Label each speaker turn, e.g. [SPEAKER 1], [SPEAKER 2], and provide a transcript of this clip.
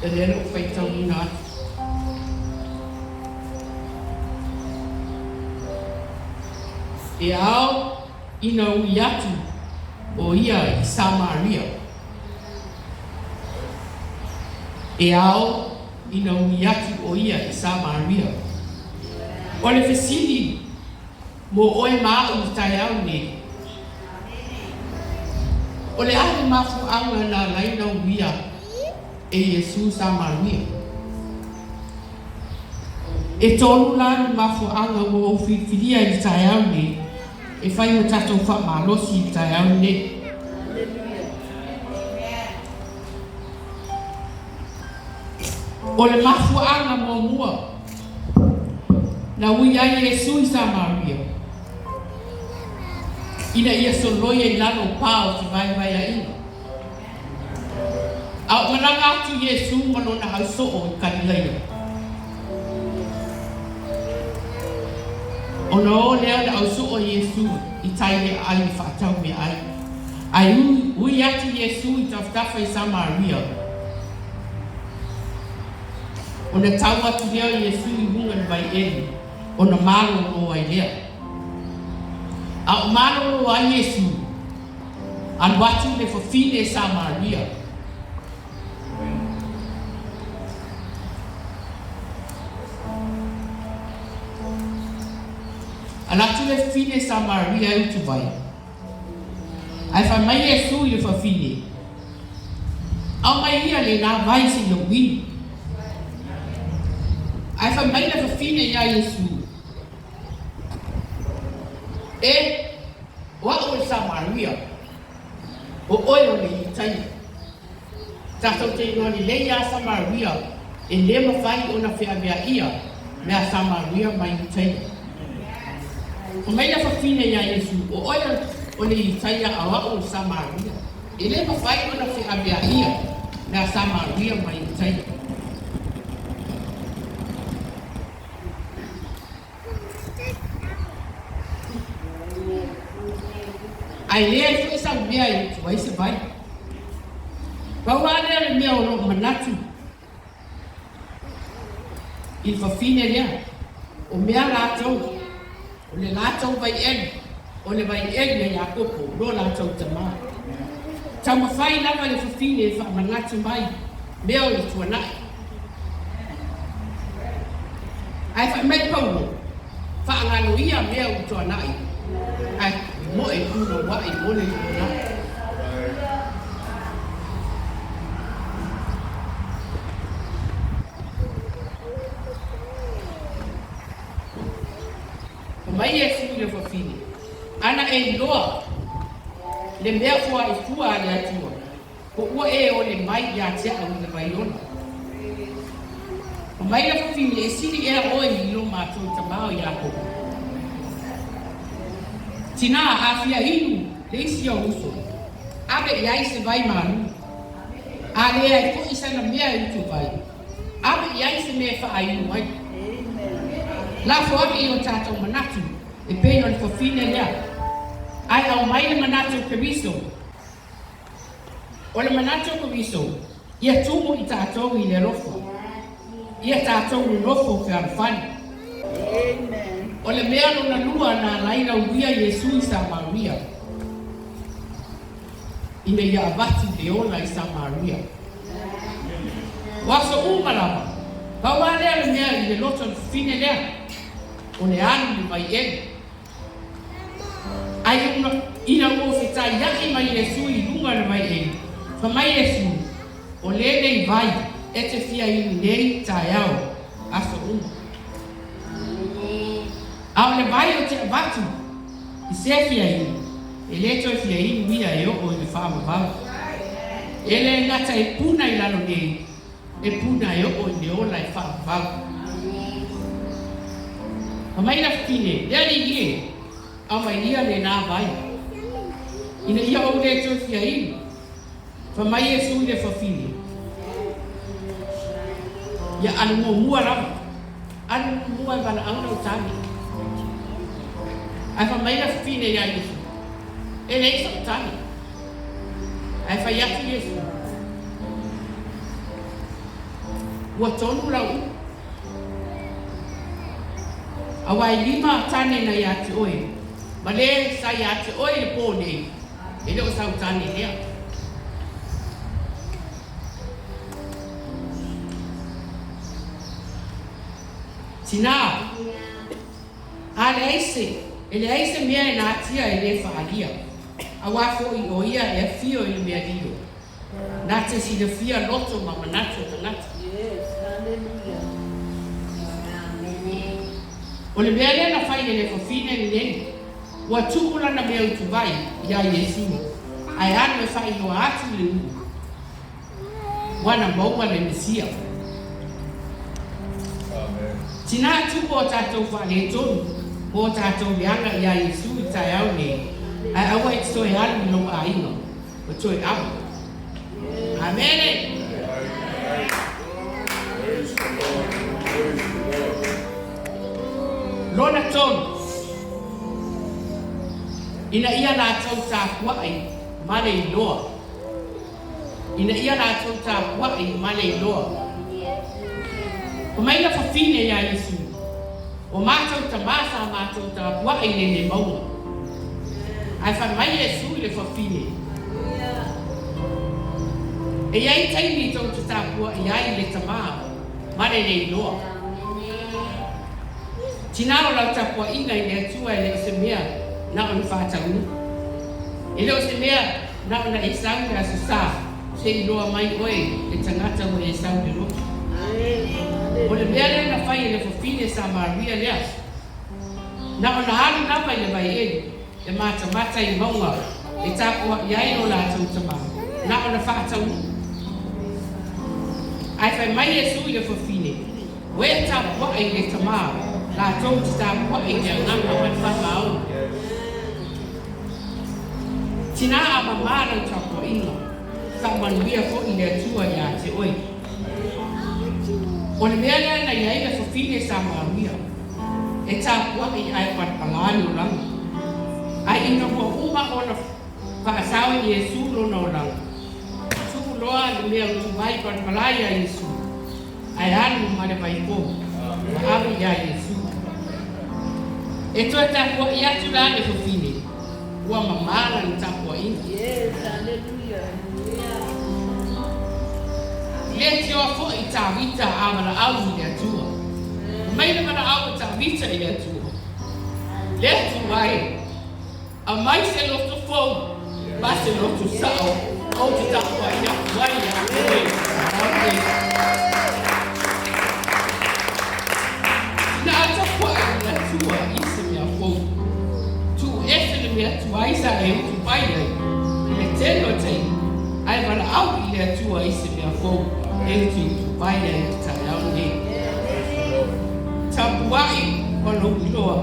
[SPEAKER 1] e le lo fai tau ina e ao ina ui atu o ia i Samaria e ao ina ui atu o ia i Samaria o le fesili mo oe maa u tai au ne o le ahe mafu anga na laina uia e Yesu Samaria e tonu lani mafu anga mo o whiwhiria i tai au ne e whai o tatou wha malosi i tai au ne o le mafu anga mo mua na uia i Yesu i Samaria ina ia soloia i lalo pao ki vai a ina. Au mananga atu Yesu mano na au soo i kanileia. Ona o lea na au soo Yesu i taile ai i whaatau me ai. Ai ui atu Yesu i tawhtafa i Samaria. Ona tau atu lea Yesu i hunga ni vai eni. Ona malo o ai lea. Au malo a Yesu an watu le fafine Samaria an atu le fafine Samaria utu vai ai fa mai Yesu i le fafine au mai ia le na vai si le wini ai fa mai le fafine ya Yesu e wa o Samaria o oio le itai tatou te ino ni le ia Samaria e le mawhai o na whea ia mea Samaria mai itai o mai la whawhine ia Yesu o oio o le itai a wa o Samaria e le mawhai o na whea ia mea Samaria mai itai ai lea i sa mea i tuai se vai. Wawane le mea o lo manatu. I whawhine lea. O mea lātou. O le lātou vai eni. O le vai eni a Iakopo. Lo lātou tamā. Tau mawhai lava le whawhine i whamanatu mai. Mea o le tuanai. Ai wha mai paulo. Whaangalo ia mea o tuanai. Ai mo e kuno wa e mo le na o mai e fu le fafini ana e loa le mea fua e fua le atua ko ua e o le mai ya tia au le mai lona o mai le fafini e sili e o i lo mātou tamao ya ko tina afia inu le isi o uso abe iai se vai manu a le ai ko isa na mea i tu vai abe iai se me fa inu mai la fo i o tatou manatu e pe o le fafine lea ai au mai le manatu keriso o le manatu keriso ia tumu i tatou i le rofo ia tatou i rofo fe alfani amen. O le mea no na lua na laina uia Yesu i Samaria. Ine ia avati le ola i Samaria. Waso umalawa. Kawa lea le mea i le loto le fine lea. O le anu li mai ene. Ai ina ua fitai yaki mai Yesu i lunga le mai ene. Fa mai Yesu. O le nei vai. E te fia i nei tai au. Aso uma. Au le vai o te abatu, i se fia ini, e le toi fia ini wia e o i le whaama vau. E le ngata e puna i lano nei, e puna e o i le ola i whaama vau. Pa mai na fine, lea ni ie, au mai ia le nā vai. Ina ia o le toi fia ini, pa mai e su le whawhine. Ia anu mua rama, anu mua i wana auna o tani. Ai fa mai la fine ya Yesu. E le isa tani. Ai fa yaki Yesu. ua tonu lau. Awai 5 tane na ia te oe. Ma le sa ia te oe le pō nei. E leo sau tane lea. Tina. A le aise. E le aise mea e nā tia e le whaalia. A wafo i o ia e fio i le mea dio. Nā te si le fia loto ma manatu tangata. O le mea lea na whai e le whawhine ni nene. Ua tukula na mea utu vai ia Yesu. Ai anu e whai noa atu le unu. Wana maua le Mesia. Tina tupo o tātou whale tonu. O tātou leanga ia Yesu i tai au ne. Ai awa i toi alu no a inga. O toi amu. Amen. Lona tonu. Ina ia nā tau tā kuai male i loa. Ina ia nā tau tā kuai male i loa. O mai na whawhine ia Yesu. O mātou ta māsa mātou ta kuai nene maua. Ai wha mai Yesu i le whawhine. E iai taimi tau ta tā kuai iai le tamaa male i loa. Tinao lau ta kuai inga i le atua i le se mea na on whātau. E leo se mea na ona e saunga a sasa se i loa mai oe e tangata o e saunga roto. O le mea lea na whai e le whawhine sa Maria lea. Na ona haru nawa i le vai e e mata mata i maunga e tāpua i ai o la tau tama. Na ona whātau. Ai whai mai e su i le whawhine. O e tāpua i le tama la tau ti tāpua i le nganga wan whawhau. Tina a mamara i tāpua inga. Ka manuia ko i le atua i a te oi. O le mea lea na iai le whawhine sa Maria. E tāpua i ai patpalani o langa. Ai ina ko uma o na whaasau i Yesu lona o langa. Tuku loa le mea utu vai patpalai a Yesu. Ai anu ma le vai ko. Wa awi i a Yesu. E toa tāpua i atu la le whawhine. Ua mamara ni tāpua inga.
[SPEAKER 2] Yes, hallelujah.
[SPEAKER 1] Le te oa fo i tā vita a mana au i le atua. Mai le mana au i tā vita i le atua. Le atu vai. A mai se loto fo. Ma se loto sao. O te tāpua i atu vai i atu vai. Na tāpua i le atua i se mea fo. Tu ese le mea tu aisa e utu pai ai. Le teno tei. Ai mana au i le atua i se mea fo. E utu pai ai ta au ne. Tapuai, walo iloa.